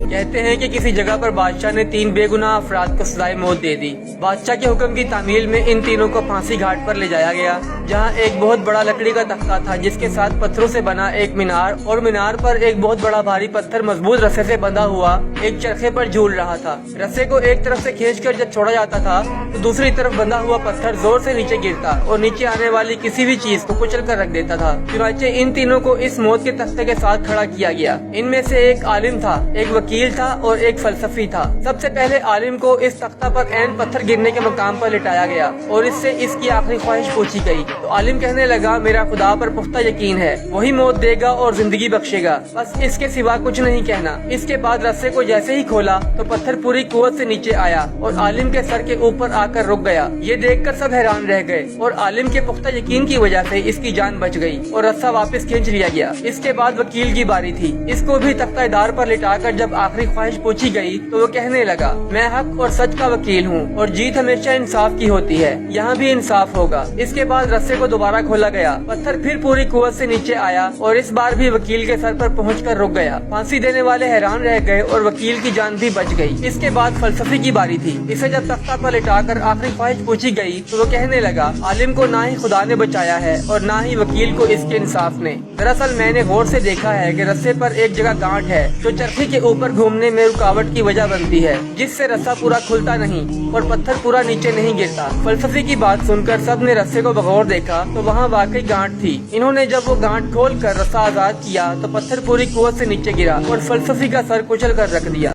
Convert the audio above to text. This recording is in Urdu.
کہتے ہیں کہ کسی جگہ پر بادشاہ نے 3 بے گناہ افراد کو سزائے موت دے دی۔ بادشاہ کے حکم کی تعمیل میں ان تینوں کو پھانسی گھاٹ پر لے جایا گیا، جہاں ایک بہت بڑا لکڑی کا تختہ تھا جس کے ساتھ پتھروں سے بنا ایک مینار، اور مینار پر ایک بہت بڑا بھاری پتھر مضبوط رسے سے بندھا ہوا ایک چرخے پر جھول رہا تھا۔ رسے کو ایک طرف سے کھینچ کر جب چھوڑا جاتا تھا تو دوسری طرف بندھا ہوا پتھر زور سے نیچے گرتا اور نیچے آنے والی کسی بھی چیز کو کچل کر رکھ دیتا تھا۔ چنانچہ ان تینوں کو اس موت کے تختے کے ساتھ کھڑا کیا گیا۔ ان میں سے ایک عالم تھا، ایک وکیل تھا اور ایک فلسفی تھا۔ سب سے پہلے عالم کو اس تختہ پر عین پتھر گرنے کے مقام پر لٹایا گیا اور اس سے اس کی آخری خواہش پوچھی گئی تو عالم کہنے لگا، میرا خدا پر پختہ یقین ہے، وہی موت دے گا اور زندگی بخشے گا، بس اس کے سوا کچھ نہیں کہنا۔ اس کے بعد رسے کو جیسے ہی کھولا تو پتھر پوری قوت سے نیچے آیا اور عالم کے سر کے اوپر آ کر رک گیا۔ یہ دیکھ کر سب حیران رہ گئے اور عالم کے پختہ یقین کی وجہ سے اس کی جان بچ گئی اور رسہ واپس کھینچ لیا گیا۔ اس کے بعد وکیل کی باری تھی۔ اس کو بھی تختہ دار پر لٹا کر جب آخری خواہش پوچھی گئی تو وہ کہنے لگا، میں حق اور سچ کا وکیل ہوں اور جیت ہمیشہ انصاف کی ہوتی ہے، یہاں بھی انصاف ہوگا۔ اس کے بعد رسے کو دوبارہ کھولا گیا، پتھر پھر پوری قوت سے نیچے آیا اور اس بار بھی وکیل کے سر پر پہنچ کر رک گیا۔ پھانسی دینے والے حیران رہ گئے اور وکیل کی جان بھی بچ گئی۔ اس کے بعد فلسفی کی باری تھی۔ اسے جب تختہ پر لٹا کر آخری خواہش پوچھی گئی تو وہ کہنے لگا، عالم کو نہ ہی خدا نے بچایا ہے اور نہ ہی وکیل کو اس کے انصاف نے۔ دراصل میں نے غور سے دیکھا ہے کہ رسے پر ایک جگہ گانٹ ہے جو چرخی کے اوپر گھومنے میں رکاوٹ کی وجہ بنتی ہے، جس سے رسہ پورا کھلتا نہیں اور پتھر پورا نیچے نہیں گرتا۔ فلسفی کی بات سن کر سب نے رسے کو بغور دیکھا تو وہاں واقعی گانٹ تھی۔ انہوں نے جب وہ گانٹ کھول کر رسہ آزاد کیا تو پتھر پوری قوت سے نیچے گرا اور فلسفی کا سر کچل کر رکھ دیا۔